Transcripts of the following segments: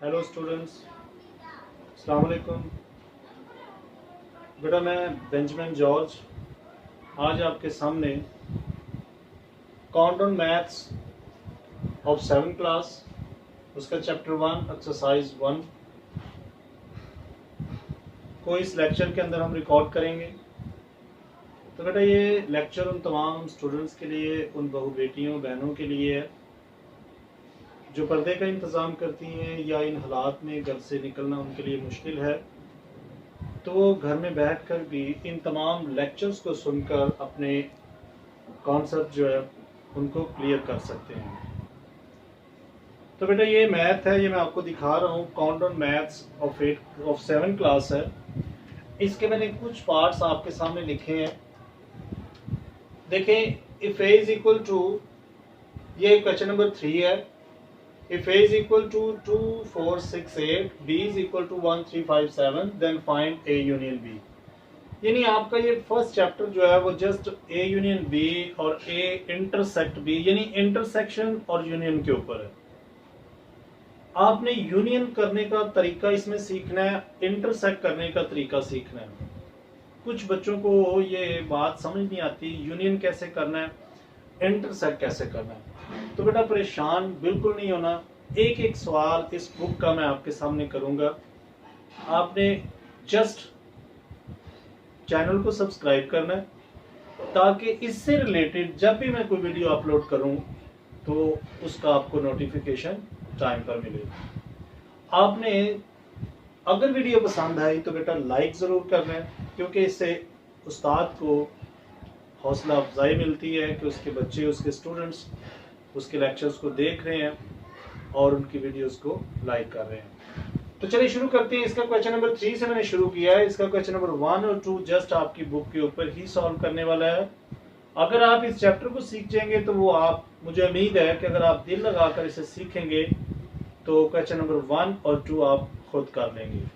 Hello students, अस्सलाम वालेकुम। बेटा मैं बेंजामिन जॉर्ज आज आपके सामने count maths of 7th class उसका चैप्टर 1 एक्सरसाइज 1 को इस लेक्चर के अंदर हम रिकॉर्ड करेंगे। तो बेटा ये लेक्चर उन तमाम स्टूडेंट्स के लिए, उन बहू बेटियों बहनों के लिए है जो पर्दे का इंतज़ाम करती हैं या इन हालात में घर से निकलना उनके लिए मुश्किल है, तो वो घर में बैठकर भी इन तमाम लेक्चर्स को सुनकर अपने कॉन्सेप्ट जो है उनको क्लियर कर सकते हैं। तो बेटा ये मैथ है, ये मैं आपको दिखा रहा हूँ। Count maths of 7th class है। इसके मैंने कुछ पार्ट्स आपके सामने लिखे हैं। देखें, if A is equal to, ये क्वेश्चन नंबर 3 है। If A is equal to 2, 4, 6, 8, B is equal to 1, 3, 5, 7, then find A union B। यानी आपका ये फर्स्ट चैप्टर जो है वो जस्ट A यूनियन B और A इंटरसेक्ट B यानी इंटरसेक्शन और यूनियन के ऊपर है। आपने यूनियन करने का तरीका इसमें सीखना है, इंटरसेक्ट करने का तरीका सीखना है। कुछ बच्चों को ये बात समझ नहीं आती, यूनियन कैसे करना है, इंटरसेक्ट कैसे करना है। तो बेटा परेशान बिल्कुल नहीं होना। एक एक सवाल इस बुक का मैं आपके सामने करूंगा। आपने जस्ट चैनल को सब्सक्राइब करना है ताकि इससे रिलेटेड जब भी मैं कोई वीडियो अपलोड करूं तो उसका आपको नोटिफिकेशन टाइम पर मिले। आपने अगर वीडियो पसंद आई तो बेटा लाइक ज़रूर करना है, क्योंकि इससे उस्ताद को हौसला अफजाई मिलती है कि उसके बच्चे, उसके स्टूडेंट्स उसके लेक्चर्स को देख रहे हैं और उनकी वीडियोस को लाइक कर रहे हैं। तो चलिए शुरू करते हैं। इसका क्वेश्चन नंबर 3 से मैंने शुरू किया है। इसका क्वेश्चन नंबर 1 और 2 जस्ट आपकी बुक के ऊपर ही सॉल्व करने वाला है। अगर आप इस चैप्टर को सीख जाएंगे तो वो आप, मुझे उम्मीद है कि अगर आप दिल लगाकर इसे सीखेंगे तो क्वेश्चन नंबर 1 और 2 आप खुद कर लेंगे।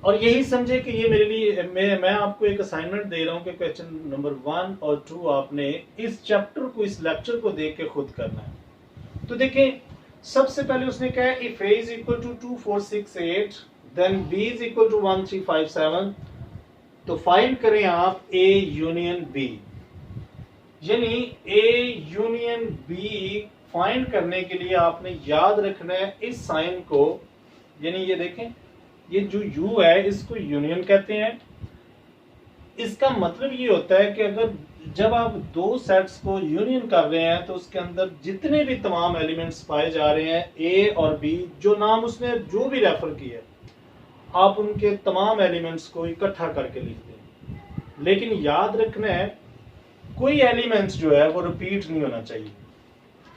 और यही समझे कि ये मेरे लिए, मैं आपको एक असाइनमेंट दे रहा हूं कि क्वेश्चन नंबर 1 और 2 आपने इस चैप्टर को, इस लेक्चर को देख के खुद करना है। तो देखें, सबसे पहले उसने कहा if A is equal to 2, 4, 6, 8 then B is equal to 1, 3, 5, 7। तो फाइंड करें आप A यूनियन B। यानी A यूनियन B फाइंड करने के लिए आपने याद रखना है इस साइन को। यानी ये देखें, ये जो U है इसको यूनियन कहते हैं। इसका मतलब ये होता है कि अगर जब आप दो सेट्स को यूनियन कर रहे हैं तो उसके अंदर जितने भी तमाम एलिमेंट्स पाए जा रहे हैं A और B, जो नाम उसने जो भी रेफर किया, आप उनके तमाम एलिमेंट्स को इकट्ठा करके लिख दें। लेकिन याद रखना है कोई एलिमेंट्स जो है वो रिपीट नहीं होना चाहिए।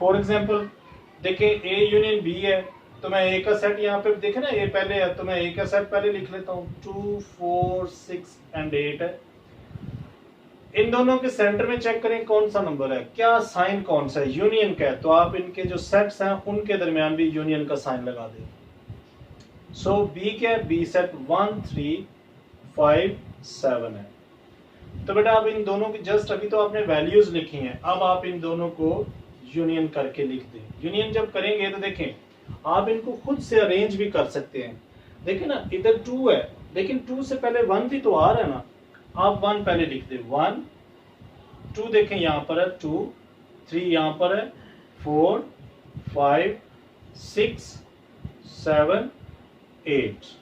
फॉर एग्जाम्पल देखिए A यूनियन B है, तो मैं A का सेट यहाँ पे देखे ना, ये पहले है तो मैं A का सेट पहले लिख लेता हूँ। 2, 4, 6 एंड 8 है। इन दोनों के सेंटर में चेक करें कौन सा नंबर है, क्या साइन कौन सा है, यूनियन का है। तो आप इनके जो सेट्स हैं उनके दरमियान भी यूनियन का साइन लगा दें। सो B क्या है, B सेट 1, 3, 5, 7 है। तो बेटा आप इन दोनों की जस्ट अभी तो आपने वैल्यूज लिखी हैं, अब आप इन दोनों को यूनियन करके लिख दें। यूनियन जब करेंगे तो देखें आप इनको खुद से अरेंज भी कर सकते हैं। देखिए ना, इधर 2 है लेकिन 2 से पहले 1 भी तो आ रहा है ना, आप 1 पहले लिख दे। 1, 2 देखें यहाँ पर है 2, 3 यहाँ पर है 4, 5, 6, 7, 8।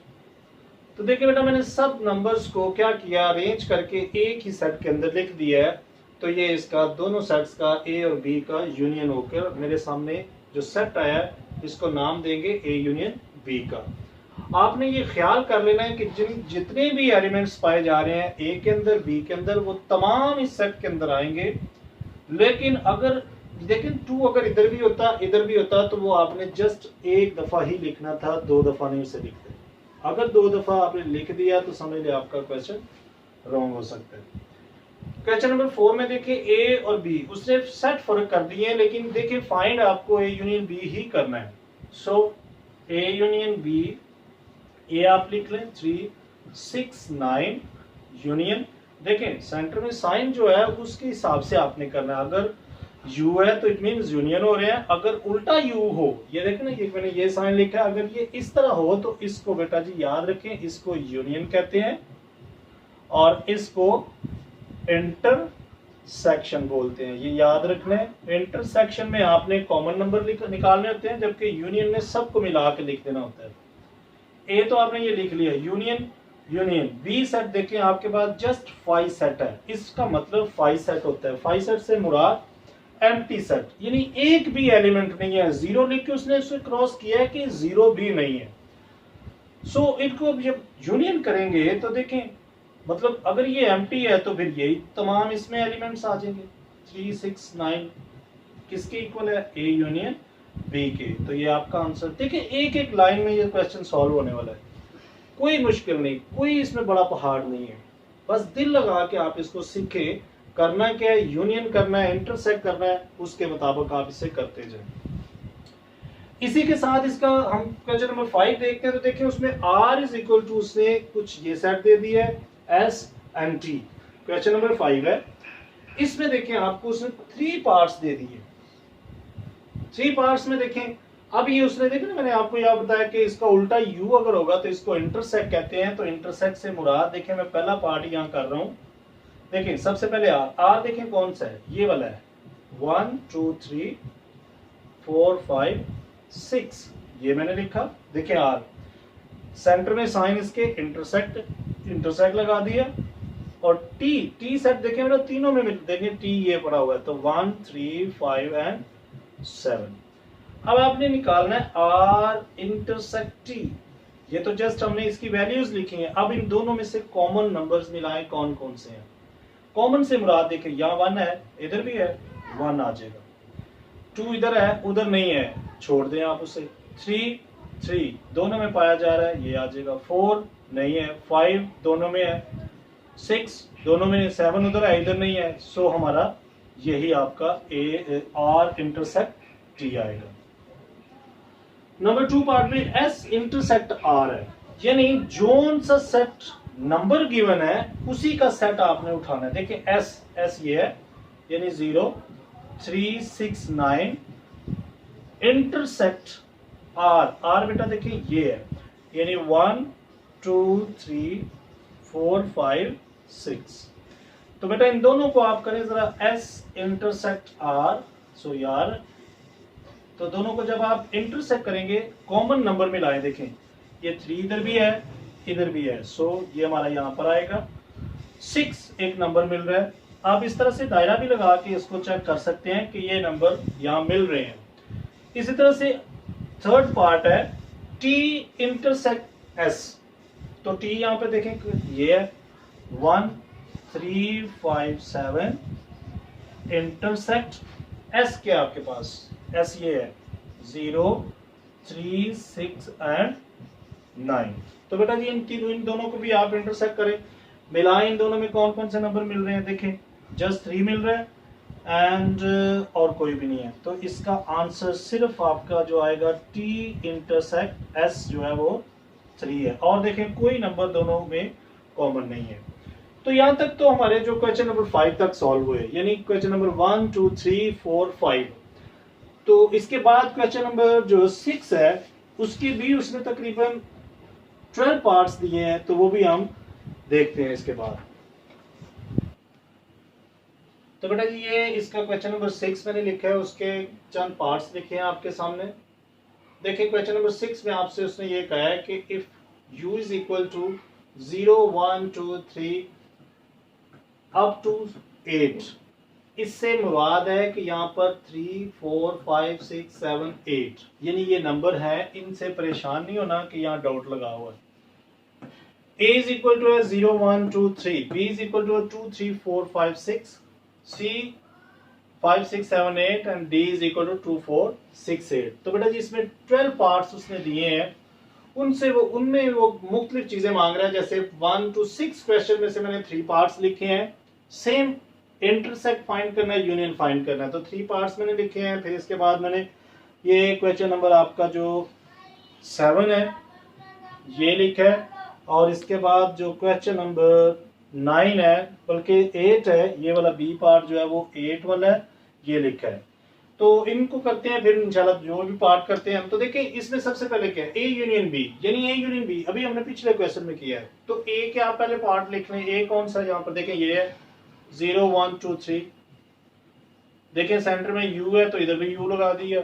तो देखिए बेटा मैंने सब नंबर्स को क्या किया, अरेंज करके एक ही सेट के अंदर लिख दिया है। तो ये इसका दोनों सेट्स का A और B का यूनियन होकर मेरे सामने जो सेट आया है इसको नाम देंगे A यूनियन B का। आपने ये ख्याल कर लेना है कि जितने भी एलिमेंट्स पाए जा रहे हैं A के अंदर, B के अंदर, वो तमाम इस सेट के अंदर आएंगे। लेकिन अगर 2 अगर इधर भी होता इधर भी होता तो वो आपने जस्ट एक दफा ही लिखना था, 2 दफा नहीं उसे लिखते। अगर 2 दफा आपने लिख दिया तो समझ ले आपका क्वेश्चन रॉन्ग हो सकता है। क्वेश्चन नंबर 4 में देखिए A और B उसने सेट फर्क कर दिए, लेकिन देखिए फाइंड आपको A यूनियन B ही करना है। सो A यूनियन B, A आप लिख लें 3, 6, 9 यूनियन। देखें सेंटर में साइन जो है उसके हिसाब से आपने करना है। अगर यू है तो इट मीन्स यूनियन हो रहे हैं। अगर उल्टा यू हो, ये देखें ना, ये मैंने ये साइन लिखा है, अगर ये इस तरह हो तो इसको बेटा जी याद रखें, इसको यूनियन कहते हैं और इसको इंटरसेक्शन बोलते हैं। ये याद रखना है। इंटरसेक्शन में आपने कॉमन नंबर निकालने होते हैं, जबकि यूनियन में सबको मिला के लिख देना होता है। ए तो आपने ये लिख लिया यूनियन यूनियन। बी सेट देखें आपके पास जस्ट 5 सेट है, इसका मतलब 5 सेट होता है। 5 सेट से मुराद एम्प्टी सेट, यानी एक भी एलिमेंट नहीं है। जीरो लिख के उसने उसे क्रॉस किया है कि जीरो भी नहीं है। सो इनको जब यूनियन करेंगे तो देखें, मतलब अगर ये एम्प्टी है तो फिर यही तमाम इसमें एलिमेंट्स आ जाएंगे। 3 6 9 किसके इक्वल है? ए यूनियन बी के। तो ये आपका आंसर। देखिए एक एक लाइन में ये क्वेश्चन सॉल्व होने वाला है, कोई मुश्किल नहीं, कोई इसमें बड़ा पहाड़ नहीं है। बस दिल लगा के आप इसको सीखे। करना क्या है? यूनियन करना है, इंटरसेक्ट करना है, उसके मुताबिक आप इसे करते जाएं। इसी के साथ इसका हम क्वेश्चन नंबर 5 देखते हैं। तो देखिए उसमें r इज इक्वल टू, उसने कुछ ये सेट दे दिया है s and t। Question number 5 है। इसमें देखें आपको उसने 3 पार्ट्स दे दिए। 3 पार्ट्स में देखें, अब ये उसने देखें ना, मैंने आपको यह बताया कि इसका उल्टा u अगर होगा तो इसको इंटरसेक्ट कहते हैं। तो इंटरसेक्ट से मुराद देखें, मैं पहला पार्ट यहाँ कर रहा हूँ। देखें सबसे पहले r देखें कौन सा है, ये वाला है। 1 2 3 4 5 6, ये मैंने लिखा। देखिए r सेंटर में साइन इसके इंटरसेक्ट लगा दिया। और टी सेट देखें मेरा तीनों में देखें टी ये पड़ा हुआ है। तो 1 3 5 एंड 7। अब आपने निकालना है r इंटरसेक्ट टी। ये तो जस्ट हमने इसकी वैल्यूज लिखी हैं। अब इन दोनों में से कॉमन नंबर्स मिलाएं, कौन कौन से हैं। कॉमन से मुराद देखें, यहाँ 1 है, इधर भी है, 1 आ जाएगा। 2 इधर है, उधर नहीं है, छोड़ दें आप उसे। 3 दोनों में पाया जा रहा है, ये आ जाएगा। 4 नहीं है, 5 दोनों में है, 6 दोनों में, 7 उधर है, इधर नहीं है। सो हमारा यही आपका r इंटरसेक्ट t आएगा। नंबर 2 पार्ट में s इंटरसेक्ट r है, यानी जोन सा सेट नंबर गिवन है उसी का सेट आपने उठाना है। देखिए s ये है, यानी 0 3 6 9 इंटरसेक्ट r बेटा देखिए ये है, यानी 1 2 3 4 5 6। तो बेटा इन दोनों को आप करें जरा, s इंटरसेक्ट r। सो यार, तो दोनों को जब आप इंटरसेक्ट करेंगे कॉमन नंबर में लाएं। देखें ये 3 इधर भी है, इधर भी है। सो ये हमारा यहाँ पर आएगा। 6 एक नंबर मिल रहा है। आप इस तरह से दायरा भी लगा के इसको चेक कर सकते हैं कि ये नंबर यहाँ मिल रहे हैं। इसी तरह से थर्ड पार्ट है t इंटरसेक्ट s। तो t यहाँ पे देखें ये है 1 3 5 7 इंटरसेक्ट s के आपके पास s ये है 0 3 6 एंड 9। तो बेटा जी इन दोनों को भी आप इंटरसेक्ट करें, मिलाएं इन दोनों में कौन कौन से नंबर मिल रहे हैं। देखें जस्ट 3 मिल रहा है एंड और कोई भी नहीं है। तो इसका आंसर सिर्फ आपका जो आएगा t इंटरसेक्ट s जो है वो 3 है। और देखें कोई नंबर दोनों में कॉमन नहीं है। तो यहां तक तो हमारे जो क्वेश्चन नंबर 5 तक सॉल्व हुए, यानी क्वेश्चन नंबर 1 2 3 4 5। तो इसके बाद क्वेश्चन नंबर जो 6 है उसकी भी उसने तकरीबन 12 पार्ट्स दिए हैं, तो वो भी हम देखते हैं इसके बाद। तो बेटा जी ये इसका क्वेश्चन नंबर 6 मैंने लिखा है, उसके चंद पार्ट्स लिखे हैं आपके सामने। देखिए क्वेश्चन नंबर 6 में आपसे उसने ये कहा है कि if u is equal to 0 1 2 3 up to 8, इससे मुराद है कि यहाँ पर 3 4 5 6 7 8 यानी ये नंबर है। इनसे परेशान नहीं होना कि यहाँ डॉट लगा हुआ है। a is equal to 0 1 2 3, b is equal to 2 3 4 5 6, c 5 6 7 8 and d is equal to 2 4 6 8। तो बेटा जी इसमें 12 पार्ट्स उसने दिए हैं, उनमें वो मुख्तलिफ चीजें मांग रहा है। जैसे 1 to 6 क्वेश्चन में से मैंने 3 पार्ट्स लिखे हैं। सेम इंटरसेक्ट फाइंड करना है, यूनियन फाइंड करना है। तो 3 पार्ट्स मैंने लिखे हैं। फिर इसके बाद मैंने ये क्वेश्चन नंबर आपका जो 7 है ये लिखा है। और इसके बाद जो क्वेश्चन नंबर 9 है, बल्कि 8 है, ये वाला बी पार्ट जो है वो 8 वाला है, ये लिखा है। तो इनको करते हैं फिर इंशाल्लाह जो भी पार्ट करते हैं हम। तो देखिए इसमें सबसे पहले क्या है, ए यूनियन बी, यानी ए यूनियन बी अभी हमने पिछले क्वेश्चन में किया है। तो ए के आप पहले पार्ट लिख लें। ए कौन सा, यहाँ पर देखें ये है 0 1 2 3, देखें सेंटर में यू है तो इधर भी यू लगा दिया।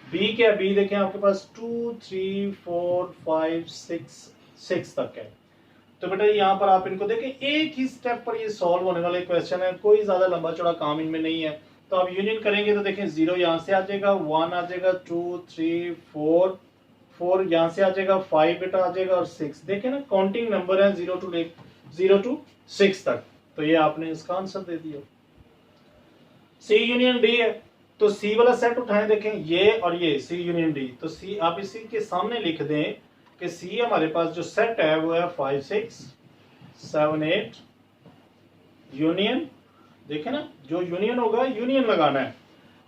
बी क्या, बी देखें आपके पास 2 3 4 5 6 तक है। तो बेटा यहाँ पर आप इनको देखें, एक ही स्टेप पर ये सॉल्व होने वाले क्वेश्चन है, कोई ज्यादा लंबा चौड़ा काम इनमें नहीं है। तो आप यूनियन करेंगे तो देखें 0 यहाँ से आ जाएगा, 1 आ जाएगा, 2 3 4 यहाँ से आ जाएगा, 5 बेटा आ जाएगा और 6। देखें ना काउंटिंग नंबर है 0 टू 6 तक। तो ये आपने इसका आंसर दे दिया। सी यूनियन डी है तो सी वाला सेट उठाएं, देखें ये और ये सी यूनियन डी। तो सी आप इसी के सामने लिख दें कि सी हमारे पास जो सेट है वो है 5 6 7 8 यूनियन। देखें ना जो यूनियन होगा यूनियन लगाना है,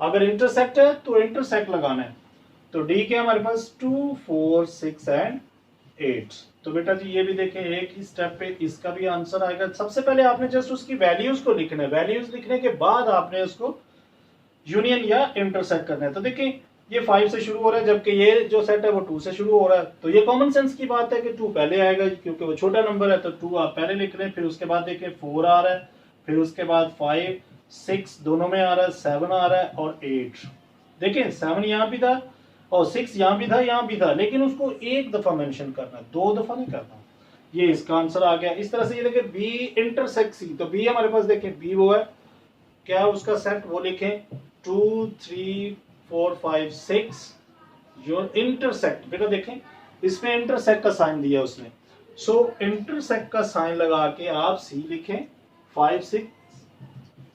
अगर इंटरसेक्ट है तो इंटरसेक्ट लगाना है। तो डी के हमारे पास 2 4 6 एंड 8। तो बेटा जी ये भी देखें एक ही स्टेप पे इसका भी आंसर आएगा। सबसे पहले आपने जस्ट उसकी वैल्यूज को लिखना है, वैल्यूज लिखने के बाद आपने उसको यूनियन या इंटरसेक्ट करना है। तो देखिए ये 5 से शुरू हो रहा है जबकि ये जो सेट है वो 2 से शुरू हो रहा है। तो ये कॉमन सेंस की बात है कि 2 पहले आएगा क्योंकि वो छोटा नंबर है। तो 2 आप पहले लिख रहे हैं, फिर उसके बाद देखिए 4 आ रहा है, फिर उसके बाद 5 6 दोनों में आ रहा है, 7 आ रहा है और 8। देखिए 7 यहाँ भी था और 6 यहाँ भी था, यहाँ भी था, लेकिन उसको एक दफा मेंशन करना, 2 दफा नहीं करना। ये इसका आंसर आ गया। इस तरह से ये देखिए बी इंटरसेक्ट सी। तो बी हमारे पास देखें बी वो है क्या, उसका सेट वो लिखें 2 3 4 5 6 योर इंटरसेक्ट। बेटा देखें इसमें इंटरसेक्ट का साइन दिया उसने, सो इंटरसेक्ट का साइन लगा के आप सी लिखें 5 6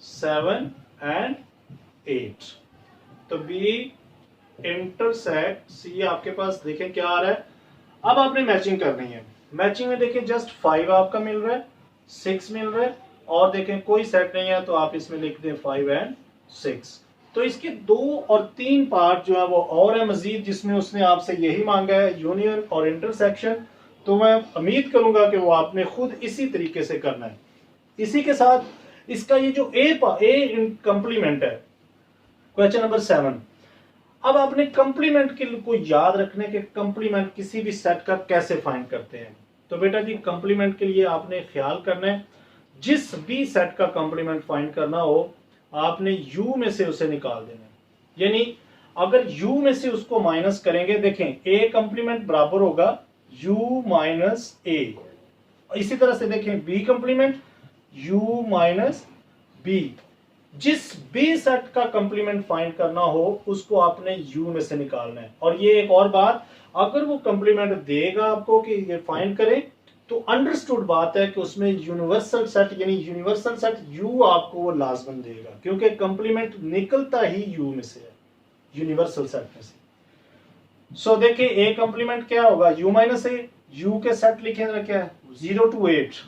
7 एंड 8। तो बी इंटरसेक्ट सी आपके पास देखें क्या आ रहा है। अब आपने मैचिंग करनी है। मैचिंग में देखें जस्ट 5 आपका मिल रहा है, 6 मिल रहा है और देखें कोई सेट नहीं है तो आप इसमें लिख दें 5 एंड 6। तो इसके 2 और 3 पार्ट जो है वो और है मजीद, जिसमें उसने आपसे यही मांगा है यूनियन और इंटरसेक्शन। तो मैं उम्मीद करूंगा कि वो आपने खुद इसी तरीके से करना है। इसी के साथ इसका ये जो ए कंप्लीमेंट है क्वेश्चन नंबर 7। अब आपने कंप्लीमेंट को याद रखने के कंप्लीमेंट किसी भी सेट का कैसे फाइंड करते हैं। तो बेटा जी कंप्लीमेंट के लिए आपने ख्याल करना है जिस भी सेट का कंप्लीमेंट फाइंड करना हो आपने u में से उसे निकाल देना है। यानी अगर u में से उसको माइनस करेंगे, देखें a कंप्लीमेंट बराबर होगा u माइनस a। इसी तरह से देखें b complement u minus b। जिस भी सेट का कंप्लीमेंट फाइंड करना हो उसको आपने u में से निकालना है। और ये एक और बात, अगर वो कंप्लीमेंट देगा आपको कि ये फाइंड करें तो अंडरस्टूड बात है कि उसमें यूनिवर्सल सेट यानी यूनिवर्सल सेट u आपको वो लाजमन देगा, क्योंकि कंप्लीमेंट निकलता ही u में से है, यूनिवर्सल सेट में से। सो देखिए ए कंप्लीमेंट क्या होगा u माइनस ए। u के सेट लिखेंगे क्या है 0 to 8।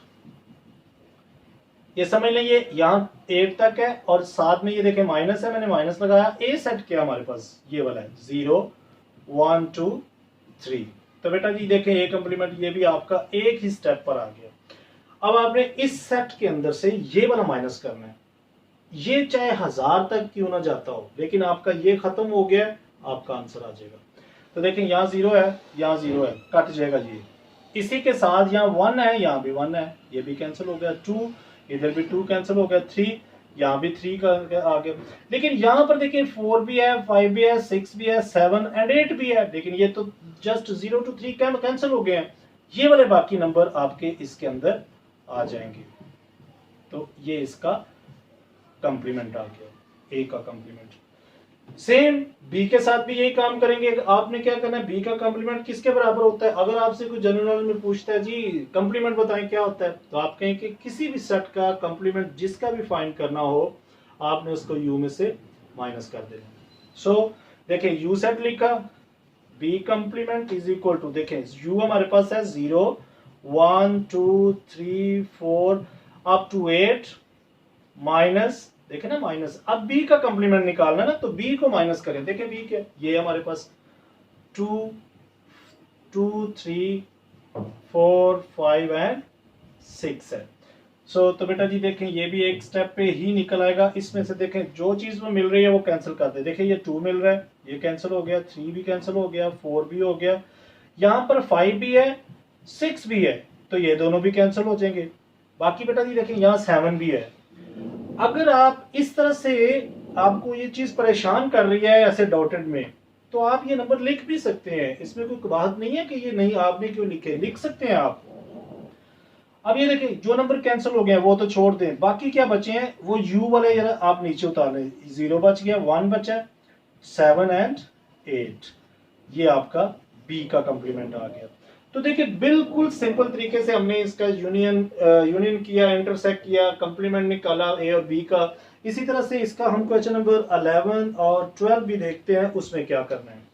ये समझ लें ये यहाँ 8 तक है और साथ में ये देखें माइनस है, मैंने माइनस लगाया। ए सेट क्या हमारे पास ये वाला है 0 1 2 3। तो बेटा जी देखें ए कंप्लीमेंट ये भी आपका एक ही स्टेप पर आ गया। अब आपने इस सेट के अंदर से ये वाला माइनस करना है, ये चाहे 1000 तक क्यों ना जाता हो, लेकिन आपका ये खत्म हो गया, आपका आंसर आ जाएगा। तो देखें यहाँ 0 है, यहाँ 0 है, कट जाएगा जी। इसी के साथ यहाँ 1 है, यहाँ भी 1 है, ये भी कैंसिल हो गया। 2 इधर भी 2 कैंसिल हो गया। 3 यहाँ भी 3 का आ गया। लेकिन यहाँ पर देखिए 4 भी है, 5 भी है, 6 भी है, 7 एंड 8 भी है, लेकिन ये तो जस्ट 0 to 3 कैंसिल हो गए हैं। ये वाले बाकी नंबर आपके इसके अंदर आ जाएंगे। तो ये इसका कंप्लीमेंट आ गया, ए का कंप्लीमेंट। सेम बी के साथ भी यही काम करेंगे। आपने क्या करना है, बी का कंप्लीमेंट किसके बराबर होता है। अगर आपसे कोई जनरल नॉलेज में पूछता है जी कंप्लीमेंट बताएं क्या होता है, तो आप कहें कि किसी भी सेट का कंप्लीमेंट जिसका भी फाइंड करना हो आपने उसको यू में से माइनस कर देना। सो देखिए यू सेट लिखा, B complement is equal to, देखें यू हमारे पास है 0 1 2 3 4 अप टू 8 माइनस, देखें ना माइनस। अब बी का कंप्लीमेंट निकालना ना, तो बी को माइनस करें। देखें बी क्या, ये हमारे पास 2 2 3 4 5 एंड 6 है। तो बेटा जी देखें ये भी एक स्टेप पे ही निकल आएगा। इसमें से देखें जो चीज वो मिल रही है वो कैंसिल कर दे। देखिए ये 2 मिल रहा है, ये कैंसिल हो गया, 3 भी कैंसिल हो गया, 4 भी हो गया, यहाँ पर 5 भी है, 6 भी है, तो ये दोनों भी कैंसिल हो जाएंगे। बाकी बेटा जी देखें यहाँ 7 भी है। अगर आप इस तरह से आपको ये चीज परेशान कर रही है ऐसे डॉटेड में, तो आप ये नंबर लिख भी सकते हैं, इसमें कोई कबाहत नहीं है कि ये नहीं आपने क्यों लिखे, लिख सकते हैं आप। अब ये देखिए जो नंबर कैंसिल हो गए वो तो छोड़ दें, बाकी क्या बचे हैं वो यू वाले जरा आप नीचे उतार लें। 0 बच गया, 1 बचा, 7 एंड 8, ये आपका बी का कंप्लीमेंट आ गया। तो देखिए बिल्कुल सिंपल तरीके से हमने इसका यूनियन किया, इंटरसेक्ट किया, कंप्लीमेंट निकाला ए और बी का। इसी तरह से इसका हम क्वेश्चन नंबर 11 और 12 भी देखते हैं उसमें क्या करना है।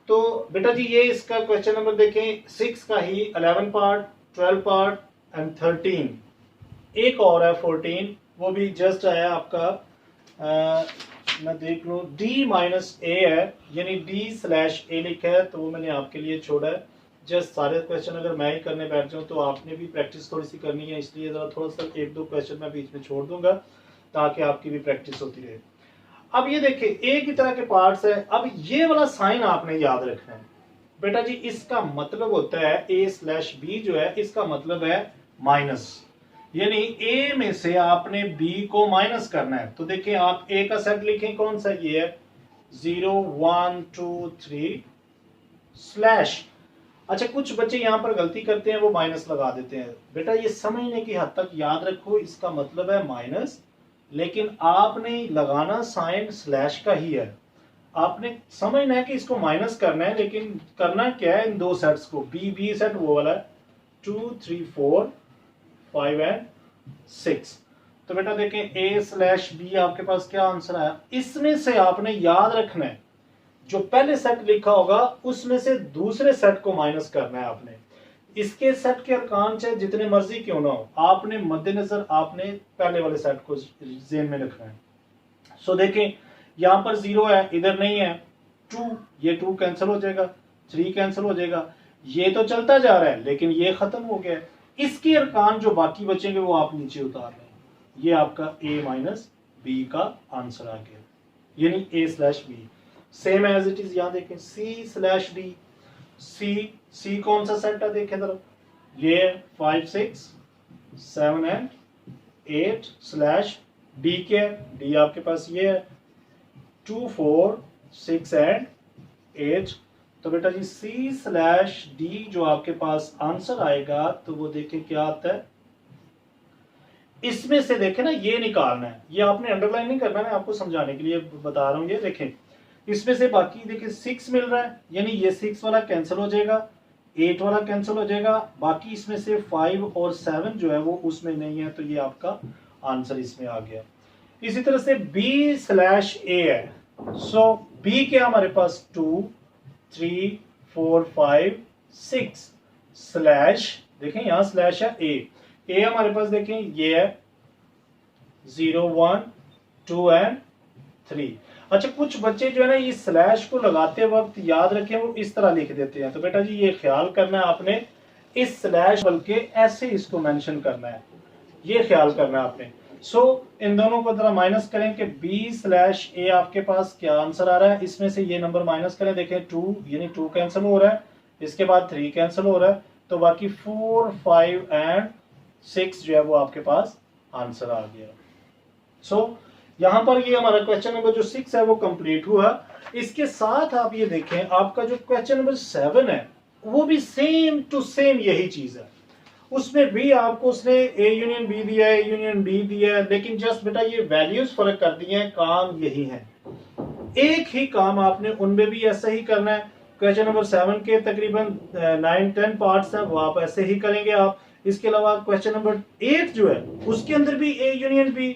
तो बेटा जी ये इसका क्वेश्चन नंबर देखें 6 का ही 11 पार्ट, 12 पार्ट एंड 13, एक और है 14, वो भी जस्ट आया आपका मैं देख लूं D माइनस ए है, यानी D/A लिखा है, तो वो मैंने आपके लिए छोड़ा है। जस्ट सारे क्वेश्चन अगर मैं ही करने बैठ जाऊं तो आपने भी प्रैक्टिस थोड़ी सी करनी है, इसलिए जरा थोड़ा सा 1-2 क्वेश्चन मैं बीच में छोड़ दूंगा ताकि आपकी भी प्रैक्टिस होती रहे। अब ये देखिए एक ही तरह के पार्ट्स है। अब ये वाला साइन आपने याद रखना है बेटा जी, इसका मतलब होता है A/B जो है इसका मतलब है माइनस, यानी ए में से आपने बी को माइनस करना है। तो देखिए आप ए का सेट लिखें, कौन सा ये है 0 1 2 3 स्लैश। अच्छा कुछ बच्चे यहां पर गलती करते हैं, वो माइनस लगा देते हैं। बेटा ये समझने की हद तक याद रखो, इसका मतलब है माइनस, लेकिन आपने लगाना साइन स्लैश का ही है। आपने समझना है कि इसको माइनस करना है, लेकिन करना क्या है इन दो सेट्स को, बी सेट वो वाला है 2 3 4 5 एंड 6। तो बेटा देखें A/B आपके पास क्या आंसर आया। इसमें से आपने याद रखना है जो पहले सेट लिखा होगा उसमें से दूसरे सेट को माइनस करना है आपने। इसके सेट के अरकान चाहे जितने मर्जी क्यों ना हो, आपने मद्देनजर आपने पहले वाले सेट को ज़हन में रखना है। सो देखें यहां पर 0 है, इधर नहीं है, 2, ये 2 कैंसिल हो जाएगा, 3 कैंसिल हो जाएगा, ये तो चलता जा रहा है लेकिन ये खत्म हो गया है। इसके अरकान जो बाकी बचेंगे वो आप नीचे उतार लें, ये आपका A माइनस बी का आंसर आ गया, यानी A/B same as it is. यहां देखें C/D, सी कौन सा सेट है देखें जरा, ये 5 6 7 एंड 8 स्लैश डी के, डी आपके पास ये है 2 4 6 एंड 8। तो बेटा जी C/D जो आपके पास आंसर आएगा तो वो देखें क्या आता है, इसमें से देखें ना ये निकालना है, ये आपने अंडरलाइन नहीं करना, मैं आपको समझाने के लिए बता रहा हूं। ये देखें इसमें से बाकी देखिए 6 मिल रहा है, यानी ये 6 वाला कैंसिल हो जाएगा, 8 वाला कैंसिल हो जाएगा, बाकी इसमें से 5 और 7 जो है वो उसमें नहीं है, तो ये आपका आंसर इसमें आ गया। इसी तरह से B/A है, सो B के हमारे पास 2 3 4 5 6 स्लैश, देखें यहां स्लैश है ए हमारे पास देखें ये है 0 1 2 एंड 3। अच्छा कुछ बच्चे जो है ना ये स्लैश को लगाते वक्त याद रखें वो इस तरह लिख देते हैं, तो बेटा जी ये ख्याल करना है आपने, इस स्लैश बल्कि ऐसे इसको मेंशन करना है, ये ख्याल करना है आपने। सो इन दोनों को जरा माइनस करें कि B/A आपके पास क्या आंसर आ रहा है, इसमें से ये नंबर माइनस करें, देखें 2 यानी 2 कैंसिल हो रहा है, इसके बाद 3 कैंसिल हो रहा है, तो बाकी 4 5 एंड 6 जो है वो आपके पास आंसर आ गया। सो यहां पर ये हमारा क्वेश्चन नंबर जो 6 है वो कंप्लीट हुआ। इसके साथ आप ये देखें आपका जो क्वेश्चन नंबर 7 है वो भी सेम टू सेम यही चीज है, उसमें भी आपको उसने A यूनियन B दिया है, यूनियन D दिया है, लेकिन जस्ट बेटा ये वैल्यूज फर्क कर दिए हैं, काम यही है, एक ही काम आपने उनमें भी ऐसा ही करना है। क्वेश्चन नंबर 7 के तकरीबन 9-10 पार्ट्स हैं वो आप ऐसे ही करेंगे आप। इसके अलावा क्वेश्चन नंबर 8 जो है उसके अंदर भी A union B,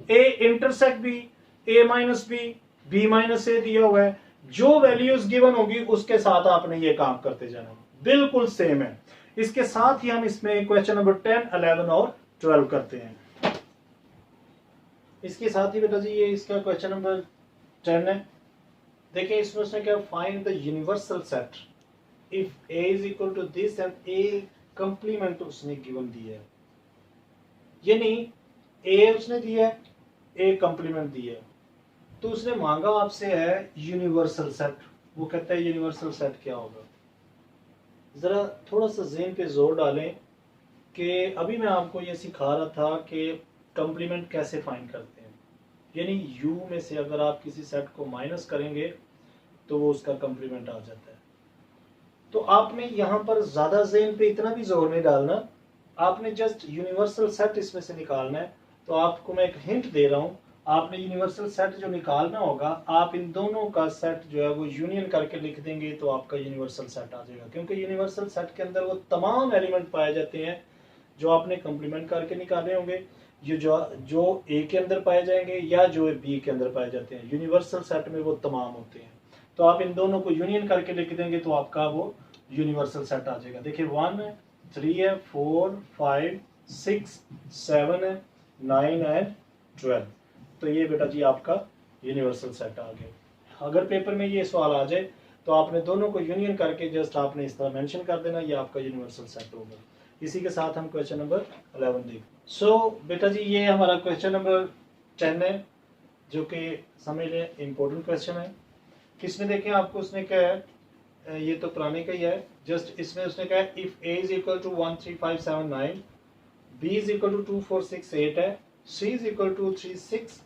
A intersect B, A minus B, B minus A दिया हुआ है, जो वैल्यूज गिवन होगी उसके साथ आपने ये काम करते जाना, बिल्कुल सेम है। इसके साथ ही हम इसमें क्वेश्चन नंबर 10, 11 और 12 करते हैं। इसके साथ ही बेटा जी ये इसका क्वेश्चन नंबर 10 है, देखिए इसमें उसने क्या, find the universal set if A is equal to this and A complement उसने गिवन दिया है, यानी ए उसने दिया है, ए कंप्लीमेंट दिया है, तो उसने मांगा आपसे है यूनिवर्सल सेट। वो कहता है यूनिवर्सल सेट क्या होगा। जरा थोड़ा सा ज़हन पे जोर डालें कि अभी मैं आपको ये सिखा रहा था कि कंप्लीमेंट कैसे फाइंड करते हैं, यानी यू में से अगर आप किसी सेट को माइनस करेंगे तो वो उसका कंप्लीमेंट आ जाता है। तो आपने यहाँ पर ज़्यादा ज़हन पे इतना भी जोर नहीं डालना, आपने जस्ट यूनिवर्सल सेट इसमें से निकालना है। तो आपको मैं एक हिंट दे रहा हूँ, आपने यूनिवर्सल सेट जो निकालना होगा, आप इन दोनों का सेट जो है वो यूनियन करके लिख देंगे तो आपका यूनिवर्सल सेट आ जाएगा, क्योंकि यूनिवर्सल सेट के अंदर वो तमाम एलिमेंट पाए जाते हैं जो आपने कंप्लीमेंट करके निकाले होंगे, ये जो ए के अंदर पाए जाएंगे या जो बी के अंदर पाए जाते हैं। यूनिवर्सल सेट में वो तमाम होते हैं, तो आप इन दोनों को यूनियन करके लिख देंगे तो आपका वो यूनिवर्सल सेट आ जाएगा। देखिए 1 है, 3 है, 4, 5, 6, 7 है, 9 एंड 12। तो ये बेटा जी आपका यूनिवर्सल सेट आ गया। अगर पेपर में ये सवाल आ जाए तो आपने दोनों को यूनियन करके जस्ट आपने इस तरह मेंशन कर देना, ये आपका यूनिवर्सल सेट होगा। इसी के साथ हम क्वेश्चन नंबर 11 देखें। सो बेटा जी ये हमारा क्वेश्चन नंबर 10 है, जो कि समझ लें इम्पोर्टेंट क्वेश्चन है। किसमें देखें आपको उसने क्या है, ये तो पुराने का ही है, जस्ट इसमें उसने कहा है if a is equal to 1 3 5 7 9, b is equal to 2 4 6 8 है, c is equal to 3 6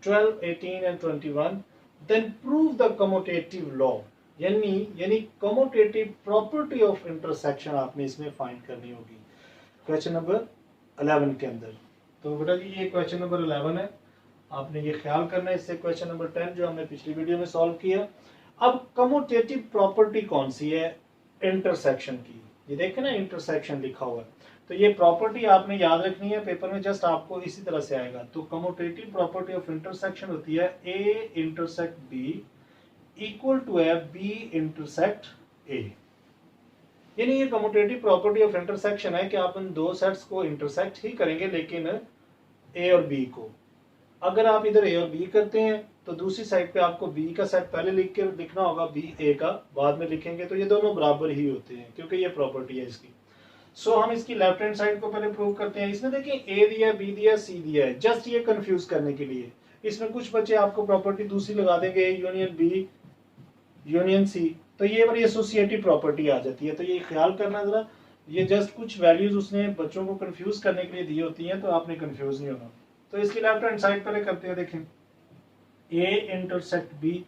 12 18 and 21, then prove the commutative law, यानी कम्यूटेटिव प्रॉपर्टी ऑफ इंटरसेक्शन आपने इसमें फाइंड करनी होगी क्वेश्चन नंबर 11 के अंदर। तो बेटा जी ये क्वेश्चन नंबर 11 है, आपने ये ख्याल करना है। इससे क्वेश्चन नंबर 10 जो हमने पिछली वीडियो में सॉल्व किया। अब कम्यूटेटिव प्रॉपर्टी कौन सी है इंटरसेक्शन की, ये देखें ना इंटरसेक्शन लिखा हुआ है, तो ये प्रॉपर्टी आपने याद रखनी है, पेपर में जस्ट आपको इसी तरह से आएगा। तो कम्यूटेटिव प्रॉपर्टी ऑफ इंटरसेक्शन होती है A intersect B equal to है बी इंटरसेक्ट ए, यानी ये कम्यूटेटिव प्रॉपर्टी ऑफ इंटरसेक्शन है कि आप इन दो सेट्स को इंटरसेक्ट ही करेंगे, लेकिन ए और बी को। अगर आप इधर ए और बी करते हैं तो दूसरी साइड पे आपको बी का सेट पहले लिखना होगा, बी ए का बाद में लिखेंगे, तो ये दोनों बराबर ही होते हैं क्योंकि ये प्रॉपर्टी है इसकी। सो हम इसकी लेफ्ट हैंड साइड को पहले प्रूव करते हैं। इसमें देखिए ए दिया, बी दिया, सी दिया है, जस्ट ये कंफ्यूज करने के लिए। इसमें कुछ बच्चे आपको प्रॉपर्टी दूसरी लगा देंगे, A union B union C, तो ये वाली एसोसिएटिव प्रॉपर्टी आ जाती है। तो ये ख्याल करना जरा, ये जस्ट कुछ वैल्यूज उसने बच्चों को कंफ्यूज करने के लिए दी होती हैं, तो आपने कंफ्यूज नहीं होना। तो इसकी लेफ्ट हैंड साइड पहले करते हैं, देखें ए इंटरसेक्ट बी,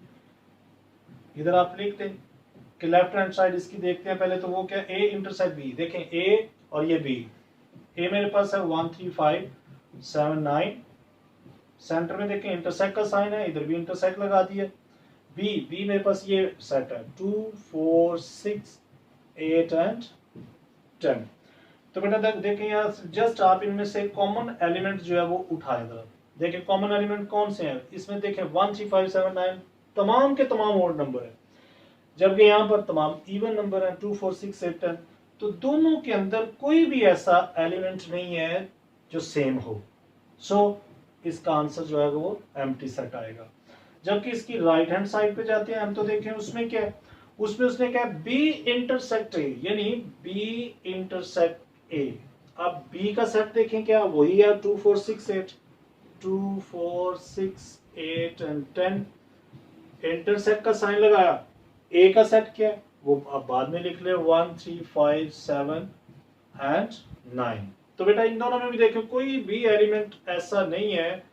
इधर आप लिख दें कि लेफ्ट हैंड साइड इसकी देखते हैं पहले, तो वो क्या ए इंटरसेक्ट बी, देखें ए और ये बी, ए मेरे पास है 1 3 5 7 9, सेंटर में देखें इंटरसेक्ट का साइन है, इधर भी इंटरसेक्ट लगा दिया। बी मेरे पास ये सेट है 2 4 6 8 एंड 10। तो बेटा देखें यहाँ जस्ट आप इनमें से कॉमन एलिमेंट जो है वो उठाए, जरा देखें कॉमन एलिमेंट कौन से हैं। इसमें देखें 1 3 5 7 9 तमाम के तमाम ओड नंबर है, जबकि यहाँ पर तमाम इवन नंबर है 2 4 6 8 10। तो दोनों के अंदर कोई भी ऐसा एलिमेंट नहीं है जो सेम हो। सो इसका आंसर जो है वो एम्प्टी सेट आएगा। जबकि इसकी राइट हैंड साइड पे जाते हैं हम, तो देखें उसमें क्या है, उसमें उसने क्या है बी इंटरसेक्ट ए, यानी बी इंटरसेक्ट ए। अब बी का सेट देखें क्या वही है 2 4 6 8, 2 4 6 8 एंड 10, इंटरसेक्ट का साइन लगाया। ए का सेट क्या है वो अब बाद में लिख ले 1 3 5 7 एंड 9। तो बेटा इन दोनों में भी देखो कोई भी एलिमेंट ऐसा नहीं है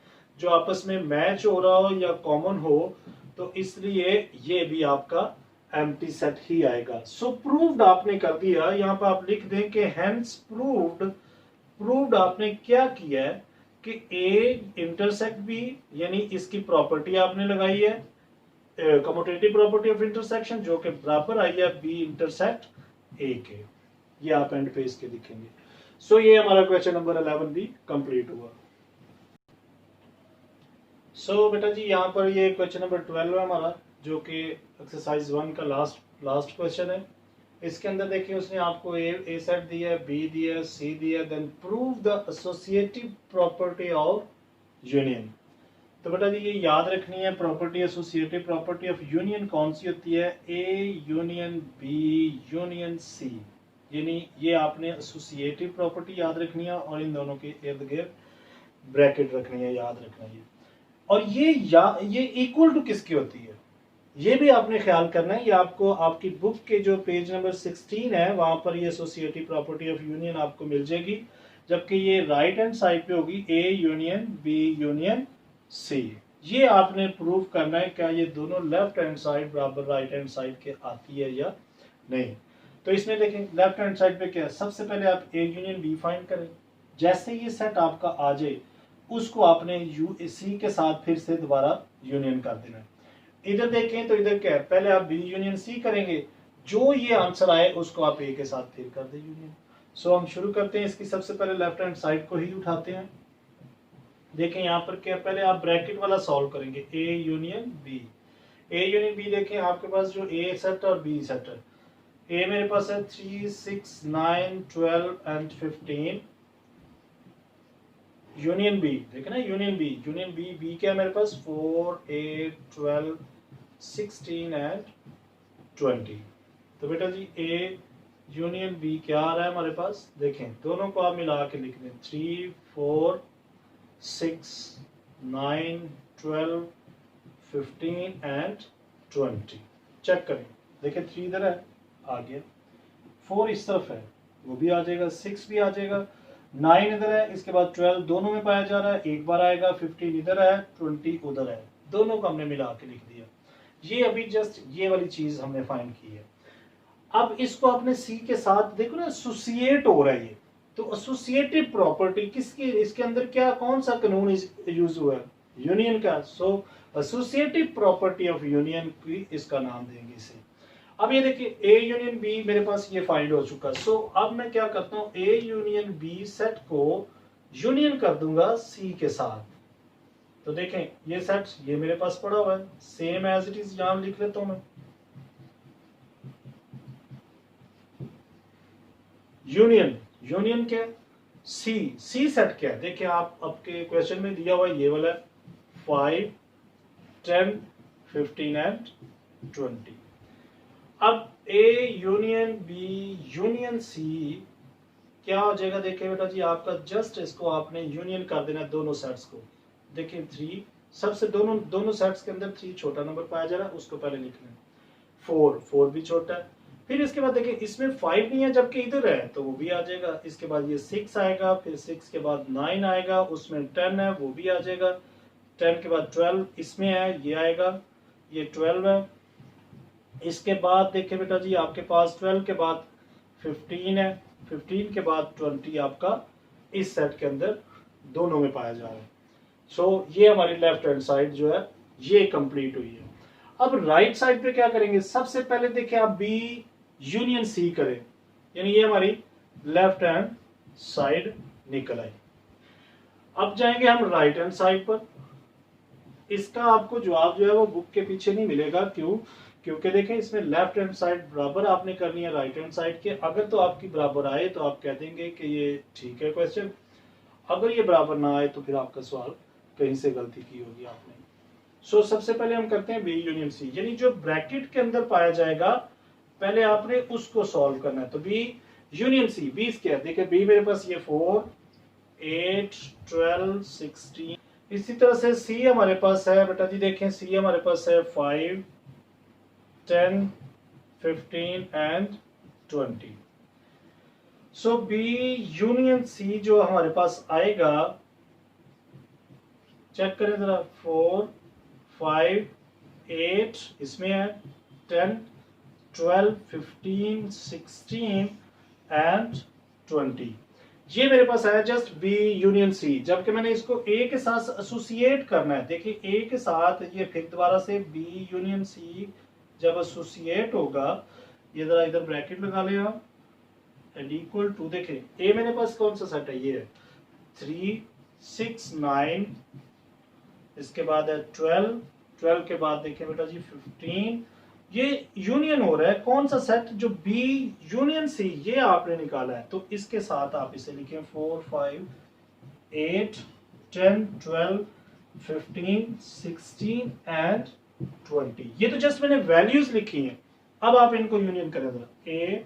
जो आपस में मैच हो रहा हो या कॉमन हो, तो इसलिए ये भी आपका एम्प्टी सेट ही आएगा। सो प्रूव्ड आपने कर दिया, यहाँ पर आप लिख दें कि हेंस प्रूव्ड आपने क्या किया है कि ए इंटरसेक्ट बी, यानी इसकी प्रॉपर्टी आपने लगाई है कम्यूटेटिव प्रॉपर्टी ऑफ इंटरसेक्शन, जो कि बराबर आई है बी इंटरसेक्ट ए के। ये आप एंड पे इसके दिखेंगे। सो ये हमारा क्वेश्चन नंबर 11 भी कंप्लीट हुआ। सो बेटा जी यहाँ पर ये क्वेश्चन नंबर 12 है हमारा, जो कि एक्सरसाइज 1 का लास्ट क्वेश्चन है। इसके अंदर देखिए उसने आपको ए सेट दिया है, बी दिया, सी दिया, then prove the associative property of union. तो बेटा जी ये याद रखनी है, property associative property of union कौन सी होती है, A union B union C. यानी ये आपने एसोसिएटिव प्रॉपर्टी याद रखनी है और इन दोनों के इर्द गिर्द ब्रैकेट रखनी है, याद रखना है। और ये इक्वल टू किसकी होती है ये भी आपने ख्याल करना है। ये आपको आपकी बुक के जो पेज नंबर 16 है वहां पर ये एसोसिएटिव प्रॉपर्टी ऑफ यूनियन आपको मिल जाएगी, जबकि ये राइट हैंड साइड पे होगी A union B union C. ये आपने प्रूव करना है क्या ये दोनों लेफ्ट हैंड साइड बराबर राइट हैंड साइड के आती है या नहीं। तो इसमें देखें लेफ्ट हैंड साइड पे क्या है, सबसे पहले आप ए यूनियन बी फाइंड करें। जैसे ये सेट आपका आ जाए उसको आपने यू सी के साथ फिर से दोबारा यूनियन कर देना है। इधर देखें तो इधर क्या है, पहले आप बी यूनियन सी करेंगे, जो ये आंसर आए उसको आप ए के साथ फिर कर दे यूनियन। सो हम शुरू करते हैं इसकी, सबसे पहले लेफ्ट हैंड साइड को ही उठाते हैं। देखें यहाँ पर क्या, पहले आप ब्रैकेट वाला सॉल्व करेंगे A union B. A union B देखें आपके पास जो ए सेट और बी सेट है, ए मेरे पास है 3 6 9 12 एंड 15। यूनियन बी देखें ना, यूनियन बी बी क्या है मेरे पास 4 8 12 16 एंड 20। तो बेटा जी ए यूनियन बी क्या आ रहा है हमारे पास, देखें दोनों को आप मिला के लिख दें 3 4 6 9 12 15 एंड 20। चेक करें, देखें 3 इधर है आ गया, 4 इस तरफ है वो भी आ जाएगा, 6 भी आ जाएगा, 9 इधर है, इसके बाद 12 दोनों में पाया जा रहा है, एक बार आएगा, 15 इधर है, 20 उधर है, दोनों को हमने मिला के लिख दिया। ये अभी जस्ट ये वाली चीज हमने फाइंड की है। अब इसको आपने सी के साथ देखो ना एसोसिएट हो रहा है ये, तो एसोसिएटिव प्रॉपर्टी किसकी, इसके अंदर क्या कौन सा कानून यूज हुआ है, यूनियन का। सो एसोसिएटिव प्रॉपर्टी ऑफ यूनियन की इसका नाम देंगे इसे। अब ये देखिए ए यूनियन बी मेरे पास ये फाइंड हो चुका। सो अब मैं क्या करता हूं, ए यूनियन बी सेट को यूनियन कर दूंगा सी के साथ। तो देखें ये सेट ये मेरे पास पड़ा हुआ है, सेम एज इट इज यहां लिख लेता हूं मैं। यूनियन क्या है, सी सेट क्या है, देखिए आप आपके क्वेश्चन में दिया हुआ ये वाला 5 10 15 एंड 20। अब A union B union C क्या हो जाएगा, देखिए बेटा जी आपका जस्ट इसको आपने यूनियन कर देना दोनों सेट्स को। देखिए 3 सबसे दोनों सेट्स के अंदर 3 छोटा नंबर पाया जा रहा है, उसको पहले लिख लें। 4 भी छोटा है, फिर इसके बाद देखिए इसमें 5 नहीं है जबकि इधर है तो वो भी आ जाएगा। इसके बाद ये 6 आएगा, फिर 6 के बाद 9 आएगा, उसमें 10 है वो भी आ जाएगा। 10 के बाद 12 इसमें है ये आएगा, ये 12 है। इसके बाद देखिए बेटा जी आपके पास 12 के बाद 15 है, 15 के बाद 20 आपका इस सेट के अंदर दोनों में पाया जा रहा है। सो ये हमारी लेफ्ट हैंड साइड जो है ये कंप्लीट हुई है। अब राइट साइड पे क्या करेंगे, सबसे पहले देखिए आप बी यूनियन सी करें, यानी ये हमारी लेफ्ट हैंड साइड निकल आई। अब जाएंगे हम राइट हैंड साइड पर। इसका आपको जवाब जो है वो बुक के पीछे नहीं मिलेगा, क्यों, क्योंकि देखें इसमें लेफ्ट हैंड साइड बराबर आपने करनी है राइट हैंड साइड के। अगर तो आपकी बराबर आए तो आप कह देंगे कि ये ठीक है क्वेश्चन, अगर ये बराबर ना आए तो फिर आपका सवाल कहीं से गलती की होगी आपने। सो सबसे पहले हम करते हैं बी यूनियन सी, यानी जो ब्रैकेट के अंदर पाया जाएगा पहले आपने उसको सॉल्व करना है। तो बी यूनियन सी, बी क्या देखिए बी मेरे पास ये 4 8 12 16। इसी तरह से सी हमारे पास है बेटा जी, देखें सी हमारे पास है 5 10 15 and 20। So B union C जो हमारे पास आएगा, चेक करें जरा, 4 5 8 इसमें है, 10 12 15 16 एंड 20। ये मेरे पास है जस्ट बी यूनियन सी, जबकि मैंने इसको ए के साथ एसोसिएट करना है। देखिए ए के साथ ये फिर दोबारा से बी यूनियन सी जब एसोसिएट होगा, ये जरा इधर ब्रैकेट लगा ले आप, एंड इक्वल टू, देखें ए मेरे पास कौन सा सेट है, ये है 3 6 9, इसके बाद है 12 12 के बाद देखिए बेटा जी 15। ये यूनियन हो रहा है कौन सा सेट, जो बी यूनियन सी ये आपने निकाला है, तो इसके साथ आप इसे लिखें 4 5 8 10 12 15 16 एंड 20। ये तो जस्ट मैंने वैल्यूज लिखी हैं, अब आप इनको यूनियन करें जरा। A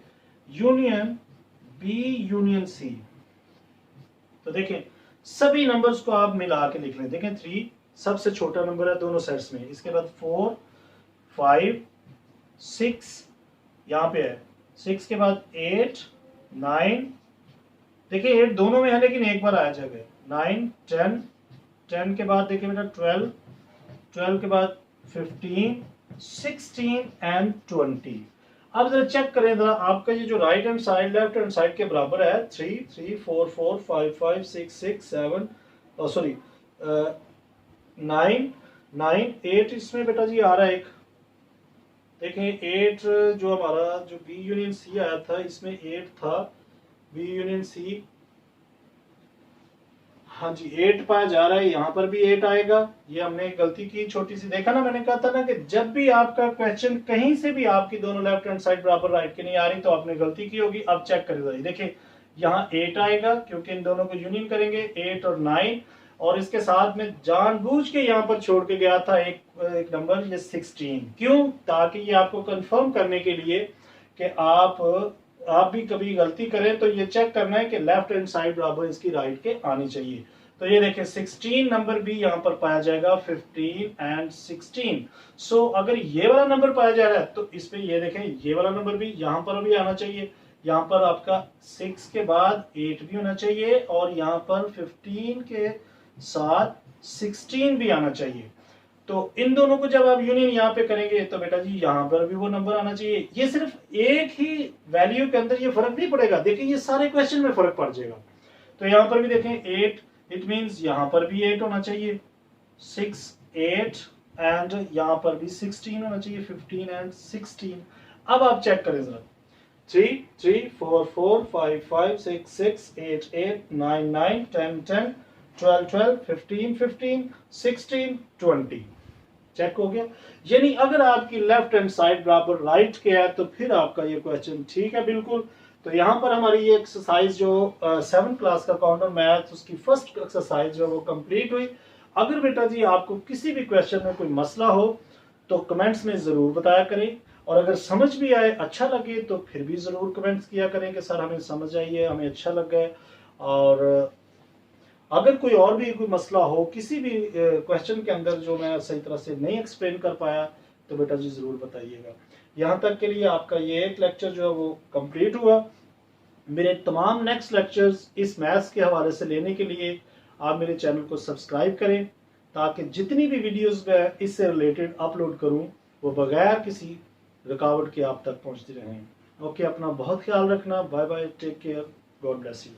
union B union C. तो देखें सभी नंबर्स को आप मिला के लिख लें। देखें 3 सबसे छोटा नंबर है दोनों सेट्स में, इसके बाद 4 5 6 यहाँ पे है, 6 के बाद 8 9, देखिए 8 दोनों में है लेकिन एक बार आया जाएगा, 9 10, 10 के बाद देखिए बेटा 12, 12 के बाद 15 16 एंड 20। अब जरा चेक करें जरा आपका ये जो right hand side left hand side के बराबर है, 3 3 4 4 5 5 6 6 7 सॉरी 9 9 8 इसमें बेटा जी आ रहा है एक। देखें 8 जो हमारा जो बी यूनियन सी आया था इसमें 8 था, बी यूनियन सी, हाँ जी 8 पाया जा रहा है, यहाँ पर भी 8 आएगा। ये हमने गलती की छोटी सी, देखा ना मैंने कहा था ना कि जब भी आपका क्वेश्चन कहीं से भी आपकी दोनों लेफ्ट हैंड साइड बराबर राइट की नहीं आ रही तो आपने गलती की होगी। अब चेक करें, देखिए यहाँ 8 आएगा क्योंकि इन दोनों को यूनियन करेंगे 8 और 9, और इसके साथ में जानबूझ के यहाँ पर छोड़ के गया था एक नंबर ये 16, क्यों? ताकि ये आपको कंफर्म करने के लिए कि आप भी कभी गलती करें तो ये चेक करना है कि लेफ्ट हैंड साइड बराबर इसकी राइट के आनी चाहिए। तो ये देखें 16 नंबर भी यहाँ पर पाया जाएगा, 15 एंड 16। सो अगर ये वाला नंबर पाया जा रहा है तो इस पे ये देखें ये वाला नंबर भी यहाँ पर भी आना चाहिए, यहाँ पर आपका 6 के बाद 8 भी होना चाहिए और यहाँ पर 15 के साथ 16 भी आना चाहिए। तो इन दोनों को जब आप यूनियन यहाँ पे करेंगे तो बेटा जी यहाँ पर भी वो नंबर आना चाहिए। ये सिर्फ एक ही वैल्यू के अंदर ये फर्क नहीं पड़ेगा, देखिए ये सारे क्वेश्चन में फर्क पड़ जाएगा। तो यहाँ पर भी देखें 8, इट मींस यहाँ पर भी 8 होना चाहिए, 6 8 एंड यहाँ पर भी 16 होना चाहिए, 15 एंड 16। अब आप चेक करें जरा, 3 3 4 4 5 5 6 6 8 8 9 9 10 10 12 12 15 15 16 20। चेक हो गया। यानी अगर आपकी लेफ्ट हैंड साइड बराबर राइट के है तो फिर आपका ये क्वेश्चन ठीक है बिल्कुल। तो यहाँ पर हमारी ये एक्सरसाइज जो 7th क्लास का काउंटर मैथ उसकी फर्स्ट एक्सरसाइज जो वो कंप्लीट हुई। अगर बेटा जी आपको किसी भी क्वेश्चन में कोई मसला हो तो कमेंट्स में ज़रूर बताया करें, और अगर समझ भी आए अच्छा लगे तो फिर भी ज़रूर कमेंट्स किया करें कि सर हमें समझ आई है, हमें अच्छा लग गया। और अगर कोई और भी कोई मसला हो किसी भी क्वेश्चन के अंदर जो मैं सही तरह से नहीं एक्सप्लेन कर पाया तो बेटा जी ज़रूर बताइएगा। यहाँ तक के लिए आपका ये एक लेक्चर जो है वो कंप्लीट हुआ। मेरे तमाम नेक्स्ट लेक्चर्स इस मैथ्स के हवाले से लेने के लिए आप मेरे चैनल को सब्सक्राइब करें ताकि जितनी भी वीडियोस मैं इससे रिलेटेड अपलोड करूं वो बगैर किसी रुकावट के आप तक पहुंचती रहें। ओके, अपना बहुत ख्याल रखना। Bye bye, take care, God bless you.